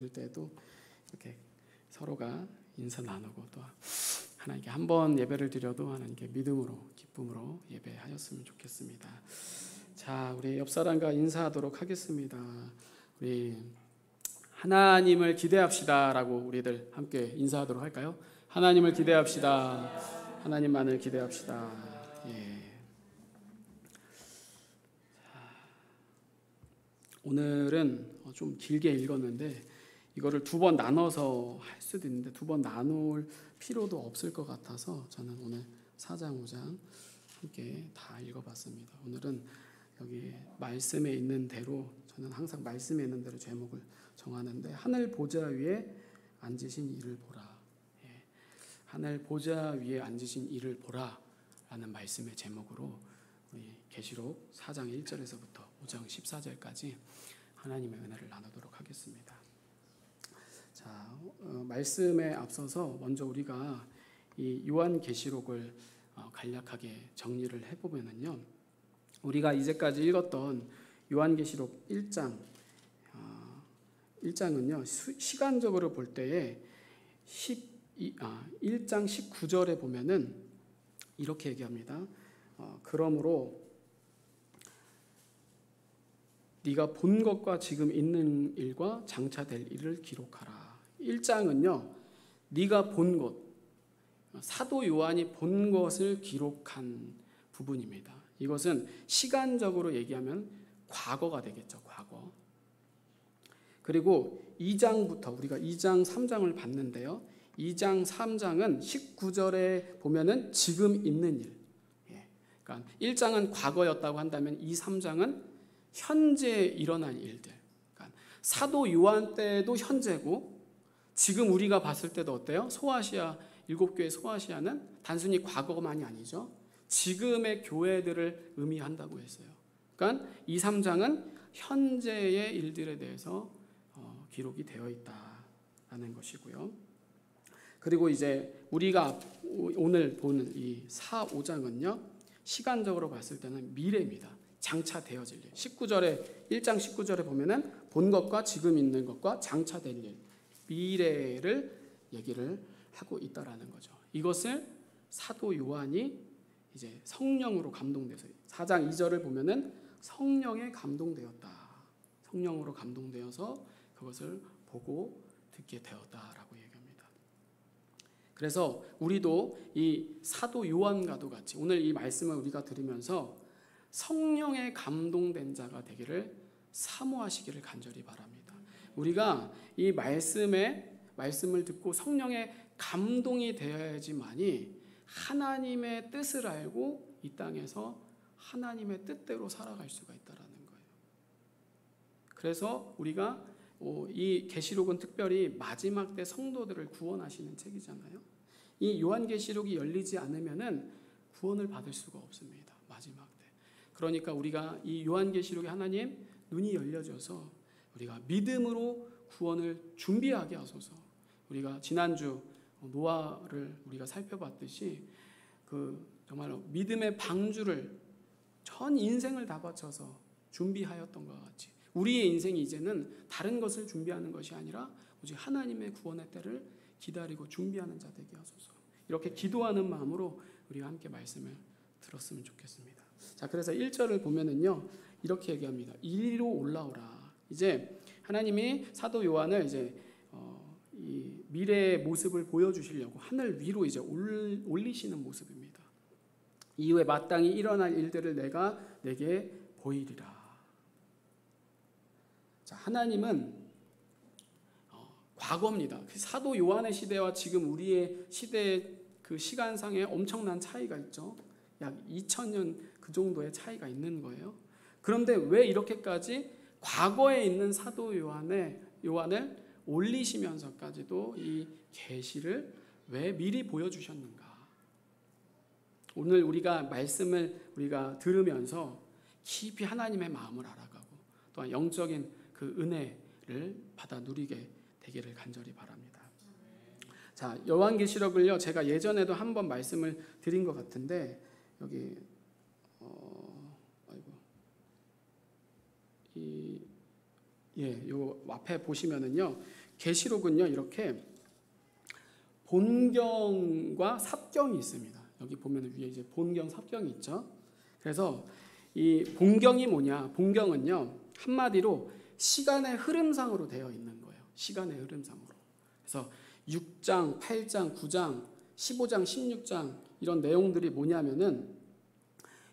때도 이렇게 서로가 인사 나누고 또 하나님께 한 번 예배를 드려도 하나님께 믿음으로 기쁨으로 예배하였으면 좋겠습니다. 자, 우리 옆 사람과 인사하도록 하겠습니다. 우리 하나님을 기대합시다라고 우리들 함께 인사하도록 할까요? 하나님을 기대합시다. 하나님만을 기대합시다. 예. 오늘은 좀 길게 읽었는데 이거를 두 번 나눠서 할 수도 있는데 두 번 나눌 필요도 없을 것 같아서 저는 오늘 4장 5장 함께 다 읽어봤습니다. 오늘은 여기 말씀에 있는 대로 저는 항상 말씀에 있는 대로 제목을 정하는데 하늘 보좌 위에 앉으신 이를 보라. 예. 하늘 보좌 위에 앉으신 이를 보라 라는 말씀의 제목으로 우리 계시록 4장 1절에서부터 5장 14절까지 하나님의 은혜를 나누도록 하겠습니다. 자, 말씀에 앞서서 먼저 우리가 이 요한계시록을 간략하게 정리를 해보면요, 우리가 이제까지 읽었던 요한계시록 1장은요 시간적으로 볼 때에 1장 19절에 보면은 이렇게 얘기합니다. 그러므로 네가 본 것과 지금 있는 일과 장차될 일을 기록하라. 1장은요 네가 본 것, 사도 요한이 본 것을 기록한 부분입니다. 이것은 시간적으로 얘기하면 과거가 되겠죠. 과거. 그리고 2장부터 우리가 2장 3장을 봤는데요, 2장 3장은 19절에 보면은 지금 있는 일. 그러니까 1장은 과거였다고 한다면 2, 3장은 현재 일어날 일들. 그러니까 사도 요한 때도 현재고 지금 우리가 봤을 때도 어때요? 소아시아, 7교회 소아시아는 단순히 과거만이 아니죠. 지금의 교회들을 의미한다고 했어요. 그러니까 2, 3장은 현재의 일들에 대해서 기록이 되어 있다라는 것이고요. 그리고 이제 우리가 오늘 보는 이 4, 5장은요 시간적으로 봤을 때는 미래입니다. 장차 되어질 일. 19절에 1장 19절에 보면은 본 것과 지금 있는 것과 장차 될 일, 미래를 얘기를 하고 있다라는 거죠. 이것을 사도 요한이 이제 성령으로 감동돼서 4장 2절을 보면은 성령에 감동되었다. 성령으로 감동되어서 그것을 보고 듣게 되었다라고 얘기합니다. 그래서 우리도 이 사도 요한과도 같이 오늘 이 말씀을 우리가 들으면서 성령에 감동된 자가 되기를 사모하시기를 간절히 바랍니다. 우리가 이 말씀을 듣고 성령에 감동이 되어야지만이 하나님의 뜻을 알고 이 땅에서 하나님의 뜻대로 살아갈 수가 있다라는 거예요. 그래서 우리가 이 계시록은 특별히 마지막 때 성도들을 구원하시는 책이잖아요. 이 요한계시록이 열리지 않으면은 구원을 받을 수가 없습니다. 마지막 때. 그러니까 우리가 이 요한계시록에 하나님 눈이 열려져서 우리가 믿음으로 구원을 준비하게 하소서. 우리가 지난주 노아를 우리가 살펴봤듯이 정말로 믿음의 방주를 전 인생을 다 바쳐서 준비하였던 것 같이 우리의 인생이 이제는 다른 것을 준비하는 것이 아니라 오직 하나님의 구원의 때를 기다리고 준비하는 자 되게 하소서. 이렇게 기도하는 마음으로 우리가 함께 말씀을 들었으면 좋겠습니다. 자, 그래서 1절을 보면은요 이렇게 얘기합니다. 이리로 올라오라. 이제 하나님이 사도 요한을 이제 이 미래의 모습을 보여주시려고 하늘 위로 이제 올리시는 모습입니다. 이후에 마땅히 일어날 일들을 내가 내게 보이리라. 자, 하나님은 과거입니다. 사도 요한의 시대와 지금 우리의 시대의 그 시간상에 엄청난 차이가 있죠. 약 2000년 그 정도의 차이가 있는 거예요. 그런데 왜 이렇게까지 과거에 있는 사도 요한을 올리시면서까지도 이 계시를 왜 미리 보여주셨는가? 오늘 우리가 말씀을 우리가 들으면서 깊이 하나님의 마음을 알아가고 또한 영적인 그 은혜를 받아 누리게 되기를 간절히 바랍니다. 자, 요한계시록을요 제가 예전에도 한번 말씀을 드린 것 같은데 여기 요 앞에 보시면은요 계시록은요 이렇게 본경과 삽경이 있습니다. 여기 보면 위에 이제 본경, 삽경이 있죠. 그래서 이 본경이 뭐냐? 본경은요 한마디로 시간의 흐름상으로 되어 있는 거예요. 시간의 흐름상으로. 그래서 6장, 8장, 9장, 15장, 16장 이런 내용들이 뭐냐면은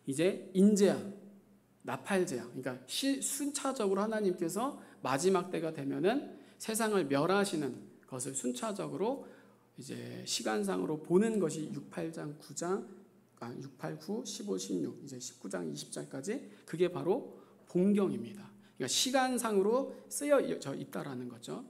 이제 인재앙, 나팔재앙. 그러니까 순차적으로 하나님께서 마지막 때가 되면은 세상을 멸하시는 것을 순차적으로 이제 시간상으로 보는 것이 6, 8장, 9장, 6, 8, 9, 15, 16, 이제 19장, 20장까지 그게 바로 본경입니다. 그러니까 시간상으로 쓰여져 있다라는 거죠.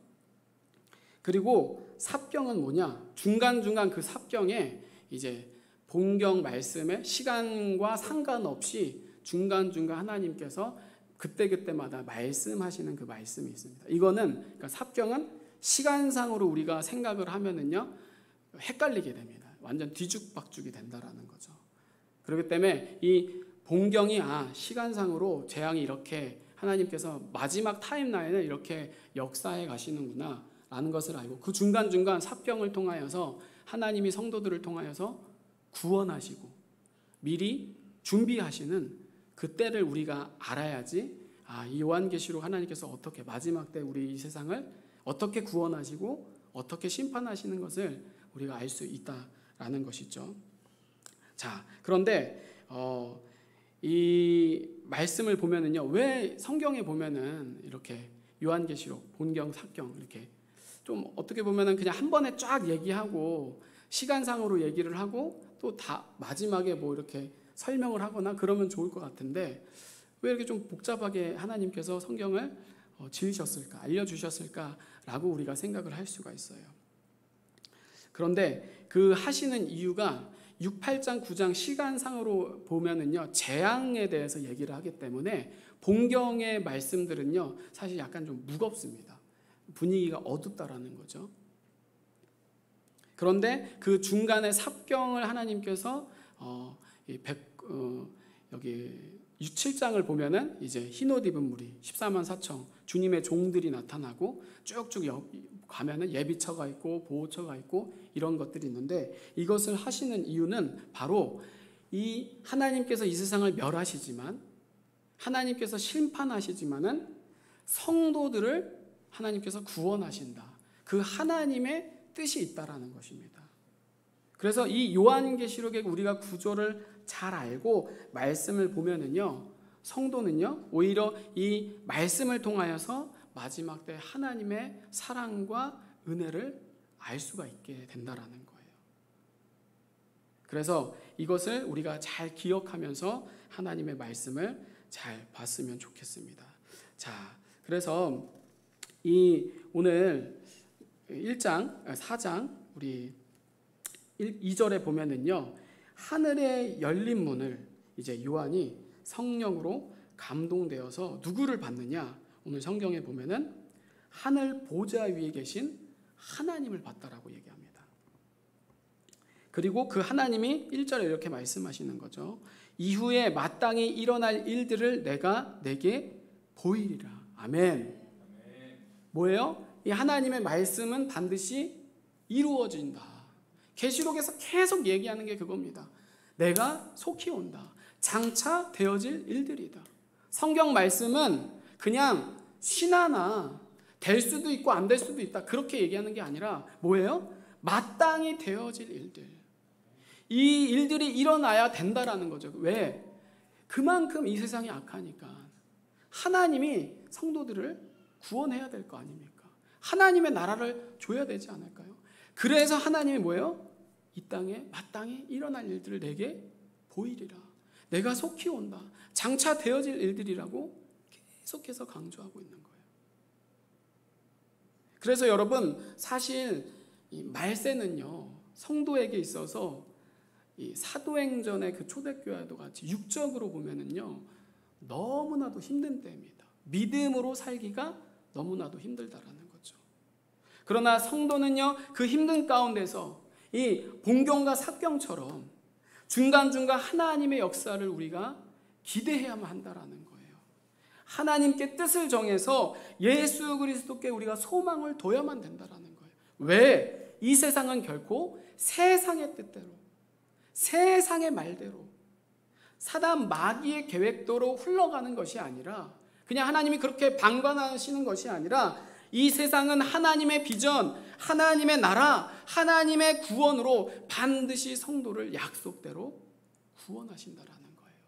그리고 삽경은 뭐냐? 중간중간 그 삽경에 이제 본경 말씀에 시간과 상관없이 중간중간 하나님께서 그때그때마다 말씀하시는 그 말씀이 있습니다. 이거는 그러니까 삽경은 시간상으로 우리가 생각을 하면은요 헷갈리게 됩니다. 완전 뒤죽박죽이 된다라는 거죠. 그렇기 때문에 이 본경이 시간상으로 재앙이 이렇게 하나님께서 마지막 타임라인을 이렇게 역사해 가시는구나 라는 것을 알고 그 중간중간 삽경을 통하여서 하나님이 성도들을 통하여서 구원하시고 미리 준비하시는 그때를 우리가 알아야지 이 요한계시록 하나님께서 어떻게 마지막 때 우리 이 세상을 어떻게 구원하시고 어떻게 심판하시는 것을 우리가 알 수 있다라는 것이죠. 자, 그런데 이 말씀을 보면은요, 왜 성경에 보면은 이렇게 요한계시록, 본경, 삽경 이렇게 좀 어떻게 보면은 그냥 한 번에 쫙 얘기하고 시간상으로 얘기를 하고 또 다 마지막에 뭐 이렇게 설명을 하거나 그러면 좋을 것 같은데 왜 이렇게 좀 복잡하게 하나님께서 성경을 지으셨을까, 알려주셨을까라고 우리가 생각을 할 수가 있어요. 그런데 그 하시는 이유가 6, 8장, 9장 시간상으로 보면은요 재앙에 대해서 얘기를 하기 때문에 본경의 말씀들은요 사실 약간 좀 무겁습니다. 분위기가 어둡다라는 거죠. 그런데 그 중간에 삽경을 하나님께서 여기 6, 7장을 보면은 이제 흰옷 입은 무리 14만 4천 주님의 종들이 나타나고 쭉쭉 가면은 예비처가 있고 보호처가 있고 이런 것들이 있는데 이것을 하시는 이유는 바로 이 하나님께서 이 세상을 멸하시지만 하나님께서 심판하시지만은 성도들을 하나님께서 구원하신다. 그 하나님의 뜻이 있다라는 것입니다. 그래서 이 요한계시록의 우리가 구조를 잘 알고 말씀을 보면은요 성도는요 오히려 이 말씀을 통하여서 마지막 때 하나님의 사랑과 은혜를 알 수가 있게 된다라는 거예요. 그래서 이것을 우리가 잘 기억하면서 하나님의 말씀을 잘 봤으면 좋겠습니다. 자, 그래서 이 오늘 1장, 4장 우리 2절에 보면은요 하늘의 열린 문을 이제 요한이 성령으로 감동되어서 누구를 봤느냐? 오늘 성경에 보면은 하늘 보좌 위에 계신 하나님을 봤다라고 얘기합니다. 그리고 그 하나님이 1절에 이렇게 말씀하시는 거죠. 이후에 마땅히 일어날 일들을 내가 내게 보이리라. 아멘. 뭐예요? 이 하나님의 말씀은 반드시 이루어진다. 계시록에서 계속 얘기하는 게 그겁니다. 내가 속히 온다. 장차 되어질 일들이다. 성경 말씀은 그냥 신하나 될 수도 있고 안 될 수도 있다. 그렇게 얘기하는 게 아니라 뭐예요? 마땅히 되어질 일들. 이 일들이 일어나야 된다라는 거죠. 왜? 그만큼 이 세상이 악하니까 하나님이 성도들을 구원해야 될 거 아닙니까? 하나님의 나라를 줘야 되지 않을까요? 그래서 하나님이 뭐예요? 이 땅에 마땅히 일어날 일들을 내게 보이리라. 내가 속히 온다. 장차 되어질 일들이라고 계속해서 강조하고 있는 거예요. 그래서 여러분 사실 이 말세는요 성도에게 있어서 이 사도행전의 그 초대교회도 같이 육적으로 보면은요 너무나도 힘든 때입니다. 믿음으로 살기가 너무나도 힘들다라는 거죠. 그러나 성도는요 그 힘든 가운데서 이 본경과 삽경처럼 중간중간 하나님의 역사를 우리가 기대해야만 한다라는 거예요. 하나님께 뜻을 정해서 예수 그리스도께 우리가 소망을 둬야만 된다라는 거예요. 왜? 이 세상은 결코 세상의 뜻대로, 세상의 말대로, 사단 마귀의 계획대로 흘러가는 것이 아니라, 그냥 하나님이 그렇게 방관하시는 것이 아니라, 이 세상은 하나님의 비전, 하나님의 나라, 하나님의 구원으로 반드시 성도를 약속대로 구원하신다라는 거예요.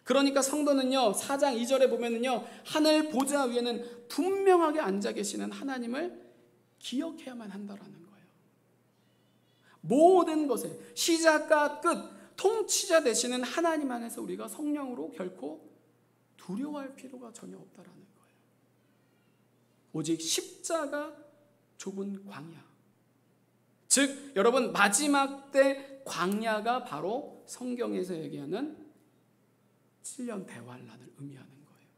그러니까 성도는요, 4장 2절에 보면은요, 하늘 보좌 위에는 분명하게 앉아 계시는 하나님을 기억해야만 한다라는 거예요. 모든 것에 시작과 끝, 통치자 되시는 하나님 안에서 우리가 성령으로 결코 두려워할 필요가 전혀 없다라는 거예요. 오직 십자가 좁은 광야, 즉 여러분, 마지막 때 광야가 바로 성경에서 얘기하는 7년 대환란을 의미하는 거예요.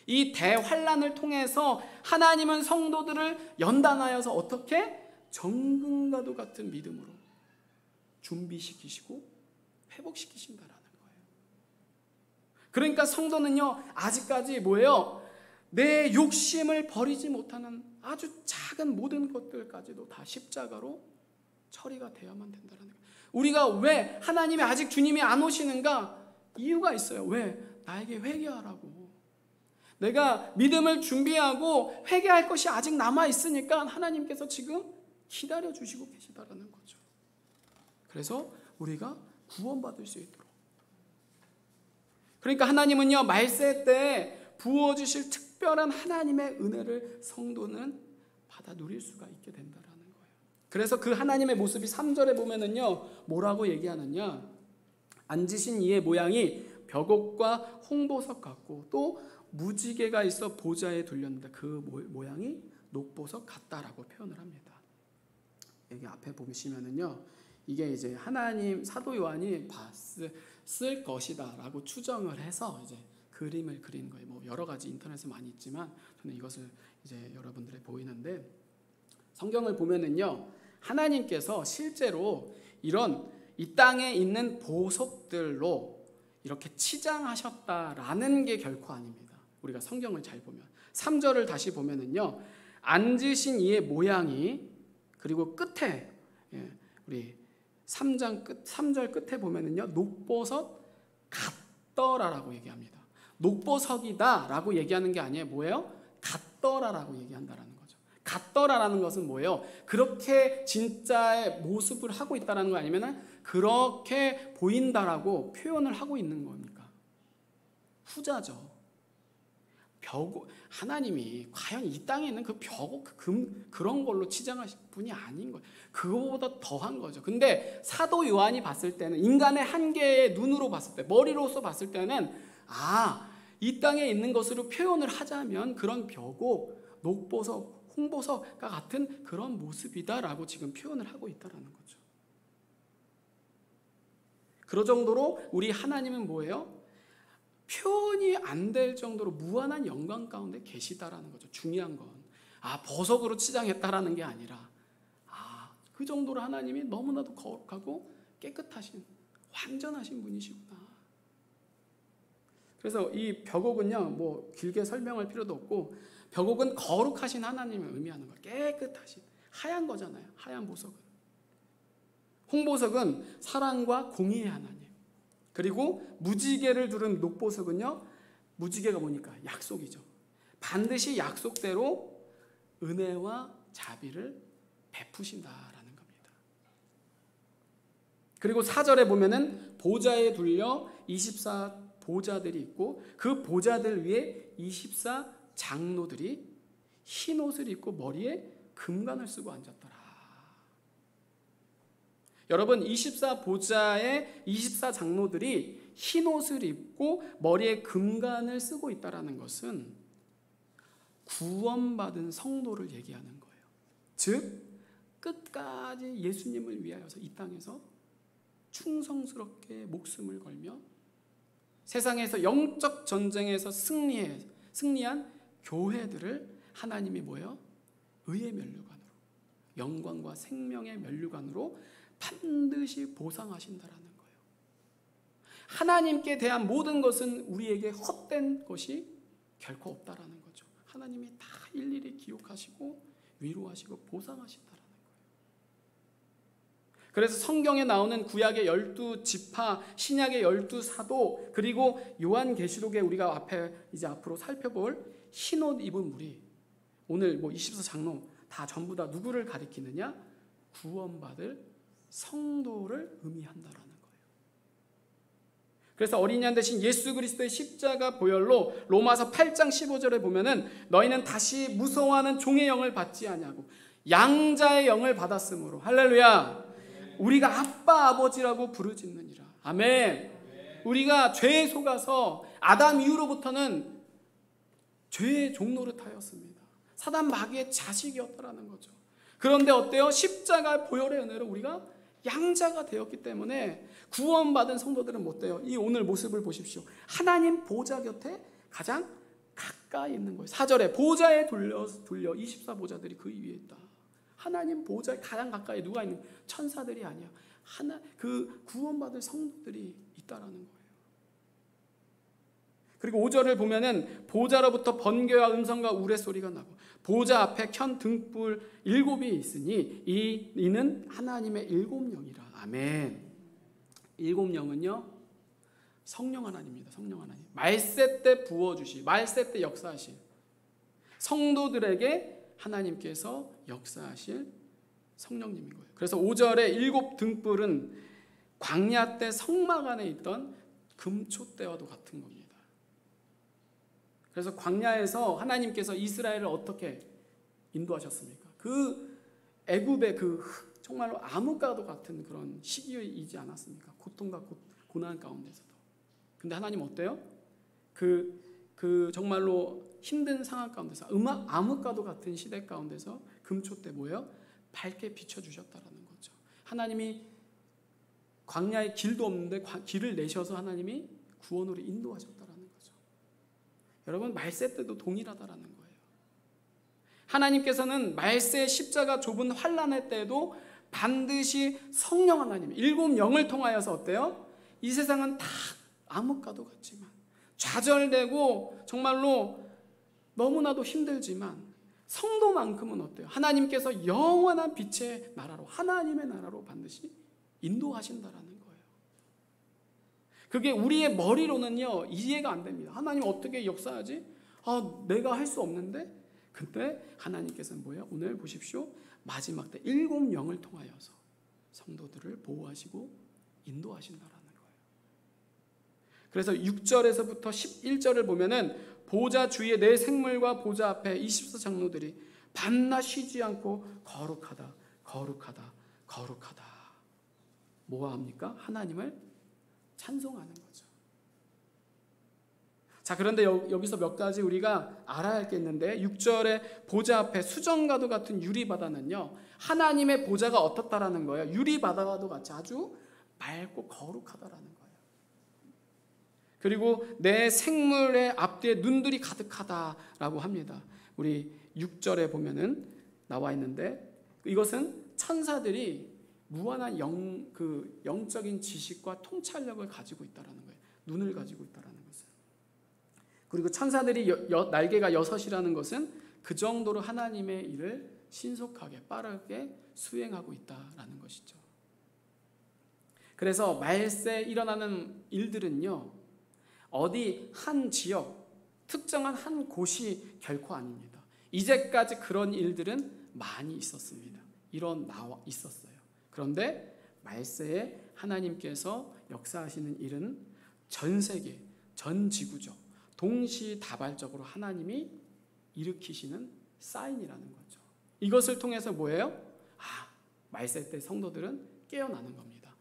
이 대환란을 통해서 하나님은 성도들을 연단하여서 어떻게? 정금과도 같은 믿음으로 준비시키시고 회복시키신다라는 거예요. 그러니까 성도는요, 아직까지 뭐예요? 내 욕심을 버리지 못하는 아주 작은 모든 것들까지도 다 십자가로 처리가 되어야만 된다는 거예요. 우리가 왜 하나님이 아직 주님이 안 오시는가? 이유가 있어요. 왜? 나에게 회개하라고. 내가 믿음을 준비하고 회개할 것이 아직 남아 있으니까 하나님께서 지금 기다려 주시고 계시다라는 거죠. 그래서 우리가 구원받을 수 있도록. 그러니까 하나님은요, 말세 때 부어주실 특별한 하나님의 은혜를 성도는 받아 누릴 수가 있게 된다라는 거예요. 그래서 그 하나님의 모습이 3절에 보면은요, 뭐라고 얘기하느냐? 앉으신 이의 모양이 벽옥과 홍보석 같고 또 무지개가 있어 보좌에 둘렸는데 그 모양이 녹보석 같다라고 표현을 합니다. 여기 앞에 보시면은요, 이게 이제 하나님 사도 요한이 봤을 것이다라고 추정을 해서 이제 그림을 그린 거예요. 뭐 여러 가지 인터넷에 많이 있지만 저는 이것을 이제 여러분들에 보이는데, 성경을 보면은요, 하나님께서 실제로 이런 이 땅에 있는 보석들로 이렇게 치장하셨다라는 게 결코 아닙니다. 우리가 성경을 잘 보면 3절을 다시 보면은요, 앉으신 이의 모양이, 그리고 끝에 우리 3장 끝 3절 끝에 보면은요, 녹보석 같더라라고 얘기합니다. 녹보석이다라고 얘기하는 게 아니에요. 뭐예요? 같더라라고 얘기한다라는 거죠. 같더라라는 것은 뭐예요? 그렇게 진짜의 모습을 하고 있다라는 거 아니면은 그렇게 보인다라고 표현을 하고 있는 겁니까? 후자죠. 하나님이 과연 이 땅에 있는 그 벽옥, 그런 걸로 치장하신 분이 아닌 거예요. 그거보다 더한 거죠. 근데 사도 요한이 봤을 때는, 인간의 한계의 눈으로 봤을 때, 머리로서 봤을 때는, 이 땅에 있는 것으로 표현을 하자면 그런 벽옥, 녹보석, 홍보석과 같은 그런 모습이다라고 지금 표현을 하고 있다라는 거죠. 그럴 정도로 우리 하나님은 뭐예요? 표현이 안 될 정도로 무한한 영광 가운데 계시다라는 거죠. 중요한 건 보석으로 치장했다라는 게 아니라 그 정도로 하나님이 너무나도 거룩하고 깨끗하신, 완전하신 분이시구나. 그래서 이 벽옥은요, 뭐 길게 설명할 필요도 없고, 벽옥은 거룩하신 하나님을 의미하는 거예요. 깨끗하신, 하얀 거잖아요. 하얀 보석은. 홍보석은 사랑과 공의의 하나님. 그리고 무지개를 두른 녹보석은요, 무지개가 뭐니까? 약속이죠. 반드시 약속대로 은혜와 자비를 베푸신다라는 겁니다. 그리고 4절에 보면은 보좌에 둘려 24 보좌들이 있고 그 보좌들 위에 24 장로들이 흰 옷을 입고 머리에 금관을 쓰고 앉았더라. 여러분, 24 보좌의 24 장로들이 흰 옷을 입고 머리에 금관을 쓰고 있다라는 것은 구원받은 성도를 얘기하는 거예요. 즉 끝까지 예수님을 위하여서 이 땅에서 충성스럽게 목숨을 걸며 세상에서 영적 전쟁에서 승리한 교회들을 하나님이 뭐예요? 의의 면류관으로, 영광과 생명의 면류관으로 반드시 보상하신다라는 거예요. 하나님께 대한 모든 것은 우리에게 헛된 것이 결코 없다라는 거죠. 하나님이 다 일일이 기억하시고 위로하시고 보상하신다라는 거예요. 그래서 성경에 나오는 구약의 12지파, 신약의 12사도, 그리고 요한계시록에 우리가 앞으로 살펴볼 흰옷 입은 무리, 오늘 24장로 다 전부 다 누구를 가리키느냐? 구원받을 성도를 의미한다라는 거예요. 그래서 어린이 양 대신 예수 그리스도의 십자가 보혈로 로마서 8장 15절에 보면은 너희는 다시 무서워하는 종의 영을 받지 아니하고 양자의 영을 받았으므로, 할렐루야, 우리가 아빠 아버지라고 부르짖느니라. 아멘. 우리가 죄에 속아서 아담 이후로부터는 죄의 종노릇하였습니다. 사단 마귀의 자식이었다라는 거죠. 그런데 어때요? 십자가 보혈의 은혜로 우리가 양자가 되었기 때문에 구원받은 성도들은 못 돼요. 이 오늘 모습을 보십시오. 하나님 보좌 곁에 가장 가까이 있는 거예요. 4절에 보좌에 돌려 24보좌들이 그 위에 있다. 하나님 보좌에 가장 가까이 누가 있는? 천사들이 아니야. 그 구원받을 성도들이 있다라는 거예요. 그리고 5절을 보면은 보좌로부터 번개와 음성과 우레소리가 나고 보좌 앞에 켠 등불 7이 있으니 이는 하나님의 7영이라. 아멘. 7영은요 성령 하나님입니다. 성령 하나님. 말세 때 부어주시, 말세 때 역사하실 성도들에게 하나님께서 역사하실 성령님인 거예요. 그래서 5절에 7 등불은 광야 때 성막 안에 있던 금초대와도 같은 겁니다. 그래서 광야에서 하나님께서 이스라엘을 어떻게 인도하셨습니까? 그 애굽의 그 정말로 암흑과도 같은 그런 시기이지 않았습니까? 고통과 고난 가운데서도. 근데 하나님 어때요? 그 정말로 힘든 상황 가운데서 암흑과도 같은 시대 가운데서 금초대 뭐예요? 밝게 비춰주셨다라는 거죠. 하나님이 광야에 길도 없는데 길을 내셔서 하나님이 구원으로 인도하셨다라는 거죠. 여러분 말세 때도 동일하다라는 거예요. 하나님께서는 말세 십자가 좁은 환난의 때에도 반드시 성령 하나님 7영을 통하여서 어때요? 이 세상은 다 암흑과도 같지만 좌절되고 정말로 너무나도 힘들지만 성도만큼은 어때요? 하나님께서 영원한 빛의 나라로, 하나님의 나라로 반드시 인도하신다라는 거예요. 그게 우리의 머리로는요 이해가 안 됩니다. 하나님 어떻게 역사하지? 내가 할 수 없는데. 근데 하나님께서는 뭐예요? 오늘 보십시오. 마지막 때 7영을 통하여서 성도들을 보호하시고 인도하신다라는 거예요. 그래서 6절에서부터 11절을 보면은 보좌 주위에 내 생물과 보좌 앞에 24장로들이 밤낮 쉬지 않고 거룩하다, 거룩하다, 거룩하다. 뭐가 합니까? 하나님을 찬송하는 거죠. 자, 그런데 여기서 몇 가지 우리가 알아야 할 게 있는데 6절에 보좌 앞에 수정과도 같은 유리바다는요 하나님의 보좌가 어떻다라는 거예요? 유리바다와도 같이 아주 맑고 거룩하다라는 거예요. 그리고 내 생물의 앞뒤에 눈들이 가득하다라고 합니다. 우리 6절에 보면은 나와 있는데 이것은 천사들이 무한한 영적인 지식과 통찰력을 가지고 있다라는 거예요. 눈을 가지고 있다라는 것은. 그리고 천사들이 날개가 6이라는 것은 그 정도로 하나님의 일을 신속하게 빠르게 수행하고 있다라는 것이죠. 그래서 말세에 일어나는 일들은요 어디 한 지역 특정한 한 곳이 결코 아닙니다. 이제까지 그런 일들은 많이 있었습니다. 있었어요. 그런데 말세에 하나님께서 역사하시는 일은 전 세계, 전 지구적, 동시다발적으로 하나님이 일으키시는 사인이라는 거죠. 이것을 통해서 뭐예요? 말세 때 성도들은 깨어나는 겁니다.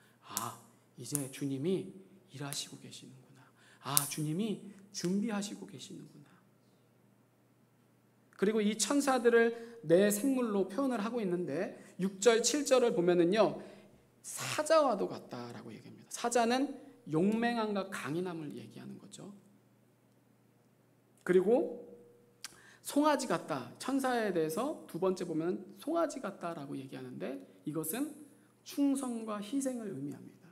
이제 주님이 일하시고 계시는구나. 주님이 준비하시고 계시는구나. 그리고 이 천사들을 내 생물로 표현을 하고 있는데 6절, 7절을 보면은요 사자와도 같다라고 얘기합니다. 사자는 용맹함과 강인함을 얘기하는 거죠. 그리고 송아지 같다. 천사에 대해서 두 번째 보면 송아지 같다라고 얘기하는데 이것은 충성과 희생을 의미합니다.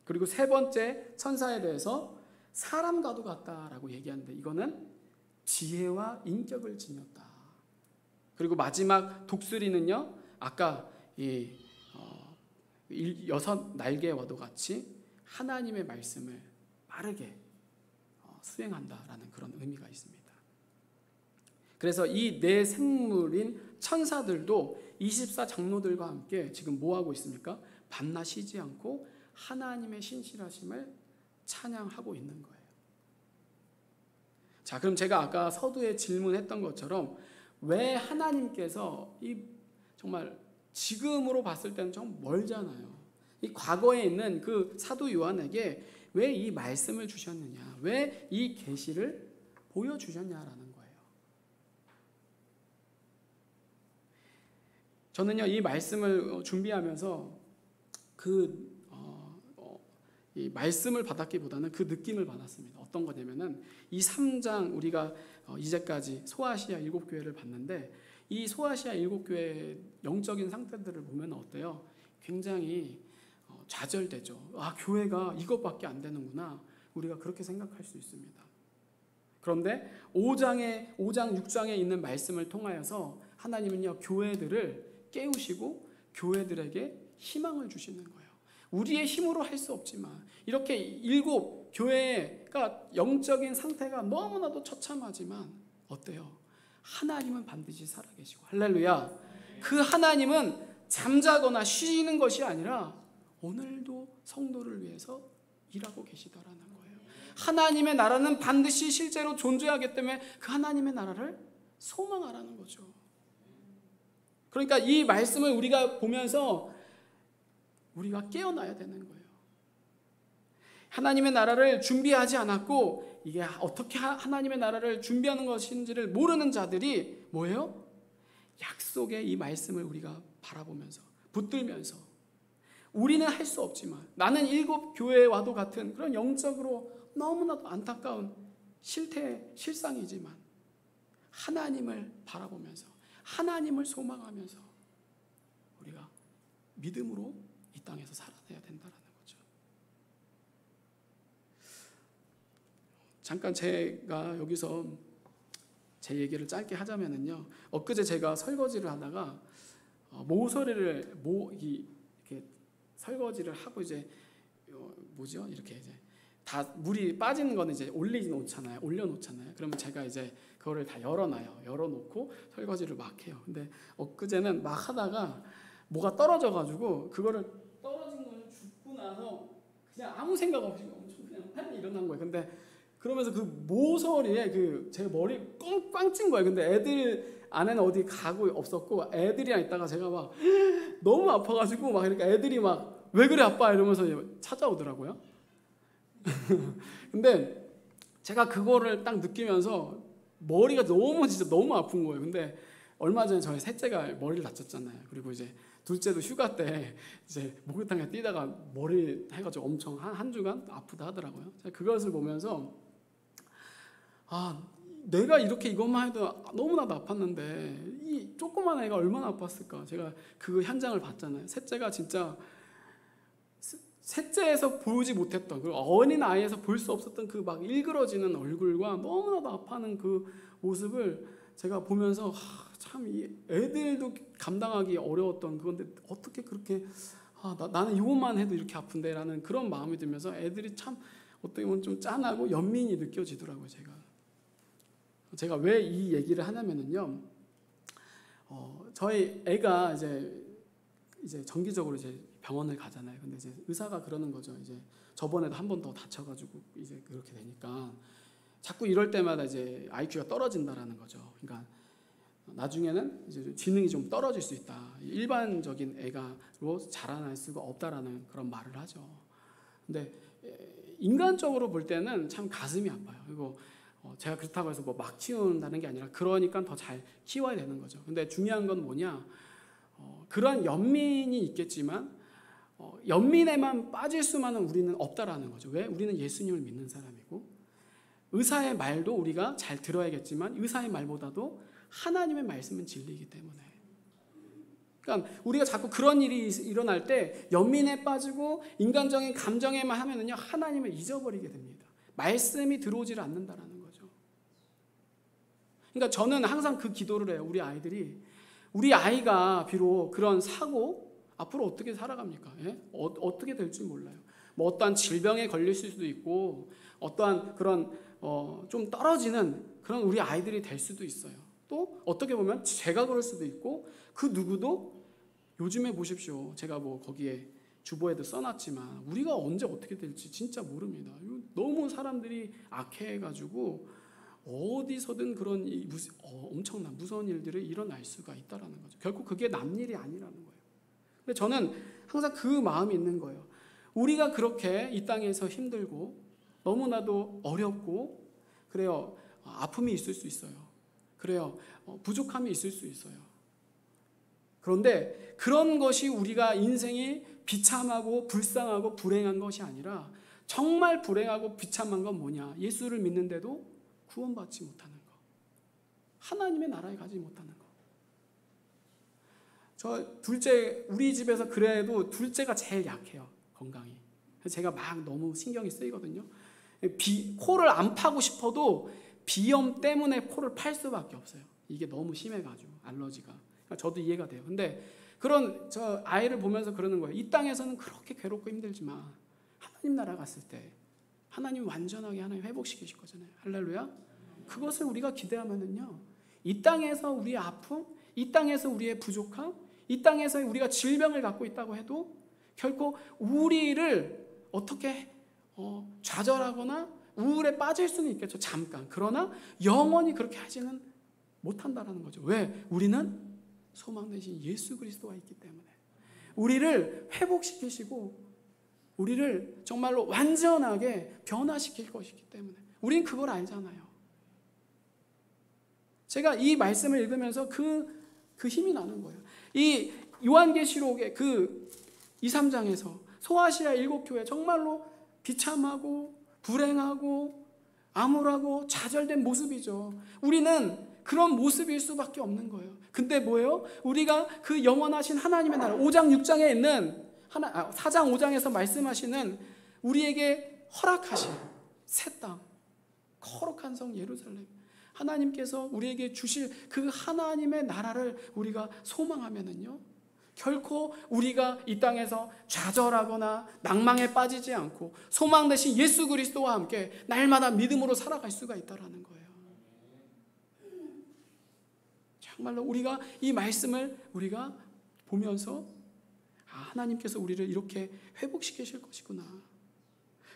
그리고 세 번째 천사에 대해서 사람과도 같다라고 얘기하는데 이거는 지혜와 인격을 지녔다. 그리고 마지막 독수리는요, 아까 이 6 날개와도 같이 하나님의 말씀을 빠르게 수행한다라는 그런 의미가 있습니다. 그래서 이 네 생물인 천사들도 24장로들과 함께 지금 뭐 하고 있습니까? 밤낮 쉬지 않고 하나님의 신실하심을 찬양하고 있는 거예요. 자, 그럼 제가 아까 서두에 질문했던 것처럼 왜 하나님께서 이 정말 지금으로 봤을 때는 좀 멀잖아요. 이 과거에 있는 그 사도 요한에게 왜 이 말씀을 주셨느냐, 왜 이 계시를 보여주셨냐라는 거예요. 저는요, 이 말씀을 준비하면서 이 말씀을 받았기보다는 그 느낌을 받았습니다. 어떤 거냐면은 이 3장 우리가 이제까지 소아시아 7교회를 봤는데 이 소아시아 7교회의 영적인 상태들을 보면 어때요? 굉장히 좌절되죠. 아, 교회가 이것밖에 안 되는구나. 우리가 그렇게 생각할 수 있습니다. 그런데 5장, 6장에 있는 말씀을 통하여서 하나님은요, 교회들을 깨우시고 교회들에게 희망을 주시는 거예요. 우리의 힘으로 할 수 없지만 이렇게 7교회가 영적인 상태가 너무나도 처참하지만 어때요? 하나님은 반드시 살아계시고, 할렐루야. 그 하나님은 잠자거나 쉬는 것이 아니라 오늘도 성도를 위해서 일하고 계시다라는 거예요. 하나님의 나라는 반드시 실제로 존재하기 때문에 그 하나님의 나라를 소망하라는 거죠. 그러니까 이 말씀을 우리가 보면서 우리가 깨어나야 되는 거예요. 하나님의 나라를 준비하지 않았고 이게 어떻게 하나님의 나라를 준비하는 것인지를 모르는 자들이 뭐예요? 약속의 이 말씀을 우리가 바라보면서 붙들면서 우리는 할 수 없지만 나는 7교회와도 같은 그런 영적으로 너무나도 안타까운 실상이지만 하나님을 바라보면서 하나님을 소망하면서 우리가 믿음으로 이 땅에서 살아내야 된다는 거죠. 잠깐 제가 여기서 제 얘기를 짧게 하자면은요, 엊그제 제가 설거지를 하다가 모서리를 이렇게 설거지를 하고 이제 이렇게 이제 다 물이 빠지는 거는 이제 올려놓잖아요. 그러면 제가 이제 그거를 다 열어놓고 설거지를 막 해요. 근데 엊그제는 막 하다가 뭐가 떨어져가지고 그거를 떨어진 걸 줍고 나서 그냥 아무 생각 없이 엄청 그냥 빨리 일어난 거예요. 근데 그러면서 그 모서리에 제 머리 꽝 찐 거예요. 근데 애들 안에는 어디 가고 없었고 애들이랑 있다가 제가 막 너무 아파가지고 막 이렇게 애들이 막 왜 그래 아빠 이러면서 찾아오더라고요. 근데 제가 그거를 딱 느끼면서 머리가 진짜 너무 아픈 거예요. 근데 얼마 전에 저희 셋째가 머리를 다쳤잖아요. 그리고 이제 둘째도 휴가 때 이제 목욕탕에 뛰다가 머리 해가지고 엄청 한 주간 아프다 하더라고요. 제가 그것을 보면서 내가 이렇게 이것만 해도 너무나도 아팠는데 이 조그만 애가 얼마나 아팠을까. 제가 그 현장을 봤잖아요. 셋째가 진짜 셋째에서 보지 못했던 그 어린 아이에서 볼 수 없었던 그 막 일그러지는 얼굴과 너무나도 아파하는 그 모습을 제가 보면서 참 이 애들도 감당하기 어려웠던 그건데 어떻게 그렇게 나는 이것만 해도 이렇게 아픈데라는 그런 마음이 들면서 애들이 참 어떻게 보면 좀 짠하고 연민이 느껴지더라고요. 제가 왜 이 얘기를 하냐면은요, 저희 애가 이제 정기적으로 이제 병원을 가잖아요. 근데 이제 의사가 그러는 거죠. 이제 저번에도 한 번 더 다쳐가지고 이제 그렇게 되니까 자꾸 이럴 때마다 이제 IQ가 떨어진다라는 거죠. 그러니까 나중에는 이제 지능이 좀 떨어질 수 있다. 일반적인 애가로 자라날 수가 없다라는 그런 말을 하죠. 근데 인간적으로 볼 때는 참 가슴이 아파요. 그리고 제가 그렇다고 해서 막 키운다는 게 아니라 그러니까 더 잘 키워야 되는 거죠. 근데 중요한 건 뭐냐? 그런 연민이 있겠지만 연민에만 빠질 수만은 우리는 없다라는 거죠. 왜? 우리는 예수님을 믿는 사람이고 의사의 말도 우리가 잘 들어야겠지만 의사의 말보다도 하나님의 말씀은 진리이기 때문에 그러니까 우리가 자꾸 그런 일이 일어날 때 연민에 빠지고 인간적인 감정에만 하면은요, 하나님을 잊어버리게 됩니다. 말씀이 들어오지를 않는다라는 거죠. 그러니까 저는 항상 그 기도를 해요. 우리 아이가 비록 그런 사고 앞으로 어떻게 살아갑니까? 예? 어떻게 될지 몰라요. 뭐 어떠한 질병에 걸릴 수도 있고 어떠한 그런 좀 떨어지는 그런 우리 아이들이 될 수도 있어요. 또 어떻게 보면 제가 그럴 수도 있고 그 누구도 요즘에 보십시오. 제가 뭐 거기에 주보에도 써놨지만 우리가 언제 어떻게 될지 진짜 모릅니다. 너무 사람들이 악해가지고 어디서든 그런 엄청난 무서운 일들이 일어날 수가 있다라는 거죠. 결코 그게 남 일이 아니라는 거예요. 근데 저는 항상 그 마음이 있는 거예요. 우리가 그렇게 이 땅에서 힘들고 너무나도 어렵고 그래요. 아픔이 있을 수 있어요. 그래요. 부족함이 있을 수 있어요. 그런데 그런 것이 우리가 인생이 비참하고 불쌍하고 불행한 것이 아니라 정말 불행하고 비참한 건 뭐냐? 예수를 믿는데도 구원받지 못하는 것. 하나님의 나라에 가지 못하는 것. 저 둘째, 우리 집에서 그래도 둘째가 제일 약해요. 건강이. 그래서 제가 막 너무 신경이 쓰이거든요. 코를 안 파고 싶어도 비염 때문에 코를 팔 수밖에 없어요. 이게 너무 심해가지고 알러지가. 저도 이해가 돼요. 근데 그런 저 아이를 보면서 그러는 거예요. 이 땅에서는 그렇게 괴롭고 힘들지만 하나님 나라 갔을 때 하나님 완전하게 하나님 회복시키실 거잖아요. 할렐루야. 그것을 우리가 기대하면은요, 이 땅에서 우리의 아픔, 이 땅에서 우리의 부족함, 이 땅에서 우리가 질병을 갖고 있다고 해도 결코 우리를 어떻게 좌절하거나 우울에 빠질 수는 있겠죠. 잠깐. 그러나 영원히 그렇게 하지는 못한다라는 거죠. 왜? 우리는 소망 대신 예수 그리스도가 있기 때문에 우리를 회복시키시고 우리를 정말로 완전하게 변화시킬 것이기 때문에 우린 그걸 알잖아요. 제가 이 말씀을 읽으면서 그 힘이 나는 거예요. 이 요한계시록의 그 2, 3장에서 소아시아 7교회 정말로 비참하고 불행하고 암울하고 좌절된 모습이죠. 우리는 그런 모습일 수밖에 없는 거예요. 근데 뭐예요? 우리가 그 영원하신 하나님의 나라 5장 6장에 있는 4장 5장에서 말씀하시는 우리에게 허락하신 새 땅, 거룩한 성 예루살렘, 하나님께서 우리에게 주실 그 하나님의 나라를 우리가 소망하면은요, 결코 우리가 이 땅에서 좌절하거나 낭망에 빠지지 않고 소망 대신 예수 그리스도와 함께 날마다 믿음으로 살아갈 수가 있다라는 거예요. 정말로 우리가 이 말씀을 우리가 보면서 하나님께서 우리를 이렇게 회복시키실 것이구나.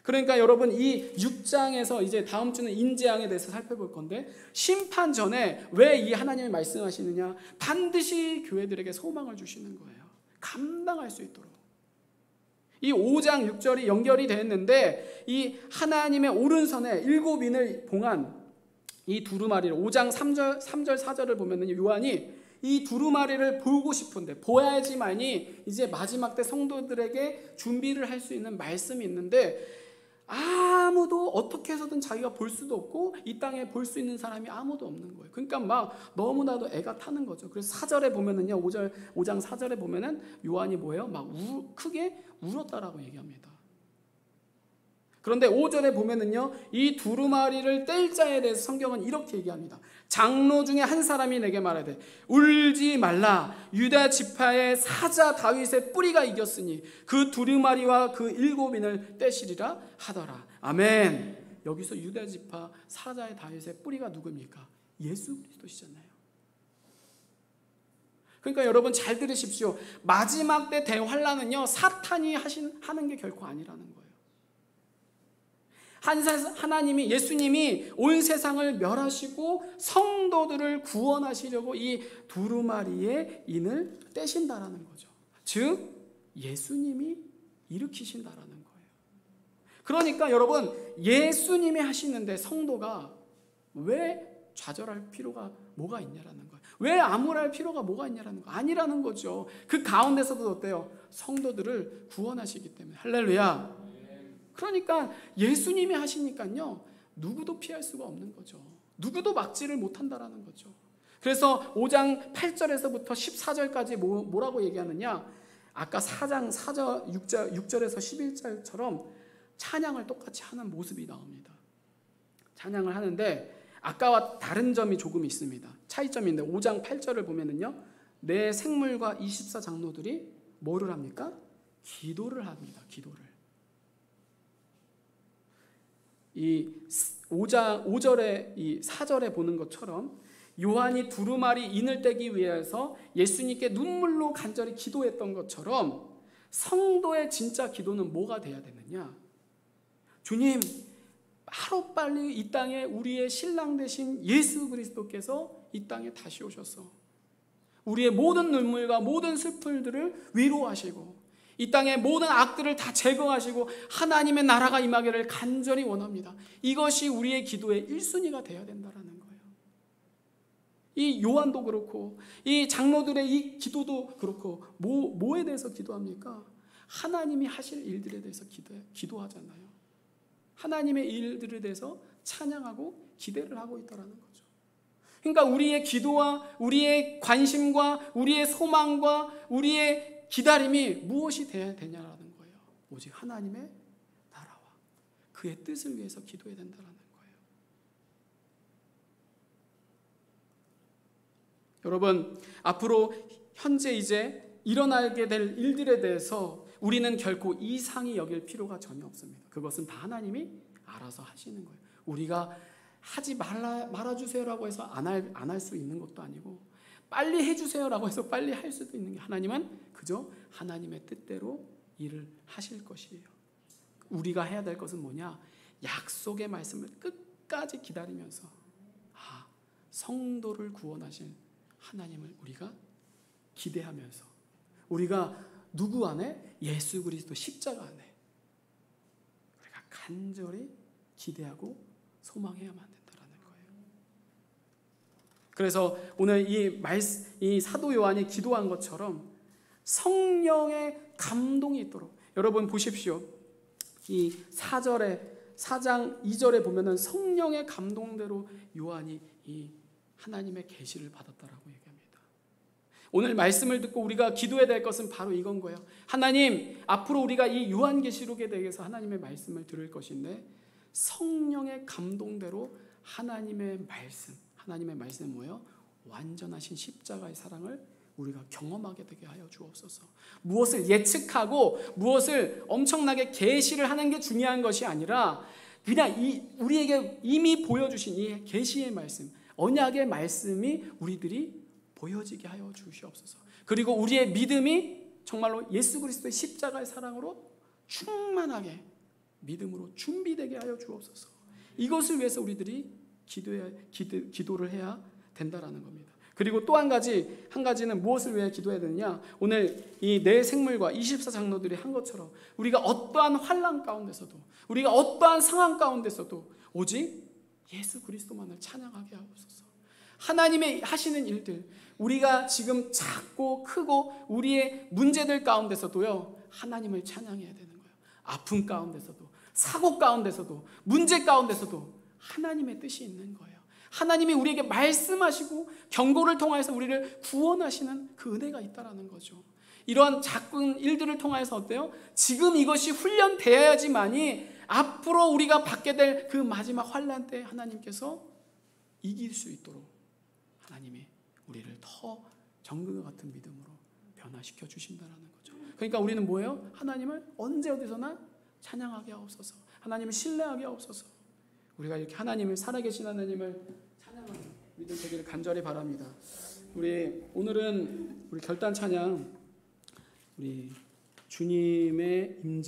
그러니까 여러분 이 6장에서 이제 다음 주는 인재앙에 대해서 살펴볼 건데 심판 전에 왜 이 하나님이 말씀하시느냐? 반드시 교회들에게 소망을 주시는 거예요. 감당할 수 있도록. 이 5장 6절이 연결이 되었는데 이 하나님의 오른손에 7인을 봉한 이 두루마리를 5장 3절 4절을 보면은 요한이 이 두루마리를 보고 싶은데 보아야지만이 이제 마지막 때 성도들에게 준비를 할 수 있는 말씀이 있는데 아무도 어떻게 해서든 자기가 볼 수도 없고 이 땅에 볼 수 있는 사람이 아무도 없는 거예요. 그러니까 막 너무나도 애가 타는 거죠. 그래서 4절에 보면은요, 5장 4절에 보면은 요한이 뭐예요? 막 크게 울었다라고 얘기합니다. 그런데 5절에 보면은요, 이 두루마리를 뗄 자에 대해서 성경은 이렇게 얘기합니다. 장로 중에 한 사람이 내게 말하되 울지 말라. 유다 지파의 사자 다윗의 뿌리가 이겼으니 그 두루마리와 그 7인을 떼시리라 하더라. 아멘. 여기서 유다 지파 사자의 다윗의 뿌리가 누굽니까? 예수 그리스도시잖아요. 그러니까 여러분 잘 들으십시오. 마지막 때 대환란은요, 사탄이 하는 게 결코 아니라는 거예요. 하나님이, 예수님이 온 세상을 멸하시고 성도들을 구원하시려고 이 두루마리의 인을 떼신다라는 거죠. 즉 예수님이 일으키신다라는 거예요. 그러니까 여러분 예수님이 하시는데 성도가 왜 좌절할 필요가 뭐가 있냐라는 거예요. 왜 암울할 필요가 뭐가 있냐라는 거 아니라는 거죠. 그 가운데서도 어때요? 성도들을 구원하시기 때문에. 할렐루야. 그러니까 예수님이 하시니까요, 누구도 피할 수가 없는 거죠. 누구도 막지를 못한다라는 거죠. 그래서 5장 8절에서부터 14절까지 뭐라고 얘기하느냐? 아까 4장 4절 6절에서 11절처럼 찬양을 똑같이 하는 모습이 나옵니다. 찬양을 하는데 아까와 다른 점이 조금 있습니다. 차이점인데 5장 8절을 보면은요, 내 생물과 24장로들이 뭐를 합니까? 기도를 합니다. 기도를. 이 5절에 이 4절에 보는 것처럼 요한이 두루마리 인을 떼기 위해서 예수님께 눈물로 간절히 기도했던 것처럼 성도의 진짜 기도는 뭐가 돼야 되느냐? 주님, 하루빨리 이 땅에 우리의 신랑 되신 예수 그리스도께서 이 땅에 다시 오셔서 우리의 모든 눈물과 모든 슬픔들을 위로하시고 이 땅의 모든 악들을 다 제거하시고 하나님의 나라가 임하기를 간절히 원합니다. 이것이 우리의 기도의 1순위가 되어야 된다는 거예요. 이 요한도 그렇고 이 장로들의 이 기도도 그렇고 뭐에 대해서 기도합니까? 하나님이 하실 일들에 대해서 기도하잖아요. 하나님의 일들에 대해서 찬양하고 기대를 하고 있다는 거죠. 그러니까 우리의 기도와 우리의 관심과 우리의 소망과 우리의 기다림이 무엇이 되어야 되냐라는 거예요. 오직 하나님의 나라와 그의 뜻을 위해서 기도해야 된다는 거예요. 여러분, 앞으로 현재 이제 일어나게 될 일들에 대해서 우리는 결코 이상히 여길 필요가 전혀 없습니다. 그것은 다 하나님이 알아서 하시는 거예요. 우리가 하지 말아주세요라고 해서 안 할 수 있는 것도 아니고 빨리 해주세요라고 해서 빨리 할 수도 있는 게 아니면 그저 하나님의 뜻대로 일을 하실 것이에요. 우리가 해야 될 것은 뭐냐? 약속의 말씀을 끝까지 기다리면서 성도를 구원하신 하나님을 우리가 기대하면서 우리가 누구 안에? 예수 그리스도 십자가 안에 우리가 간절히 기대하고 소망해야만 된다는 거예요. 그래서 오늘 이 사도 요한이 기도한 것처럼 성령의 감동이 있도록, 여러분 보십시오. 이 4장 2절에 보면은 성령의 감동대로 요한이 이 하나님의 계시를 받았다라고 얘기합니다. 오늘 말씀을 듣고 우리가 기도해야 될 것은 바로 이건 거예요. 하나님, 앞으로 우리가 이 요한계시록에 대해서 하나님의 말씀을 들을 것인데 성령의 감동대로 하나님의 말씀은 뭐예요? 완전하신 십자가의 사랑을 우리가 경험하게 되게 하여 주옵소서. 무엇을 예측하고 무엇을 엄청나게 계시를 하는 게 중요한 것이 아니라 그냥 우리에게 이미 보여주신 이 계시의 말씀, 언약의 말씀이 우리들이 보여지게 하여 주시옵소서. 그리고 우리의 믿음이 정말로 예수 그리스도의 십자가의 사랑으로 충만하게 믿음으로 준비되게 하여 주옵소서. 이것을 위해서 우리들이 기도를 해야 된다라는 겁니다. 그리고 또 한 가지는 무엇을 위해 기도해야 되느냐? 오늘 이 내 생물과 24장로들이 한 것처럼 우리가 어떠한 환난 가운데서도 우리가 어떠한 상황 가운데서도 오직 예수 그리스도만을 찬양하게 하옵소서. 하나님의 하시는 일들, 우리가 지금 작고 크고 우리의 문제들 가운데서도요, 하나님을 찬양해야 되는 거예요. 아픔 가운데서도, 사고 가운데서도, 문제 가운데서도 하나님의 뜻이 있는 거예요. 하나님이 우리에게 말씀하시고 경고를 통해서 우리를 구원하시는 그 은혜가 있다라는 거죠. 이러한 작은 일들을 통해서 어때요? 지금 이것이 훈련되어야지만이 앞으로 우리가 받게 될 그 마지막 환난 때 하나님께서 이길 수 있도록 하나님이 우리를 더 정금과 같은 믿음으로 변화시켜 주신다는 거죠. 그러니까 우리는 뭐예요? 하나님을 언제 어디서나 찬양하게 하옵소서. 하나님을 신뢰하게 하옵소서. 우리가 이렇게 하나님을, 살아계신 하나님을 찬양하는 믿음 되기를 간절히 바랍니다. 오늘은 우리 결단 찬양, 우리 주님의 임재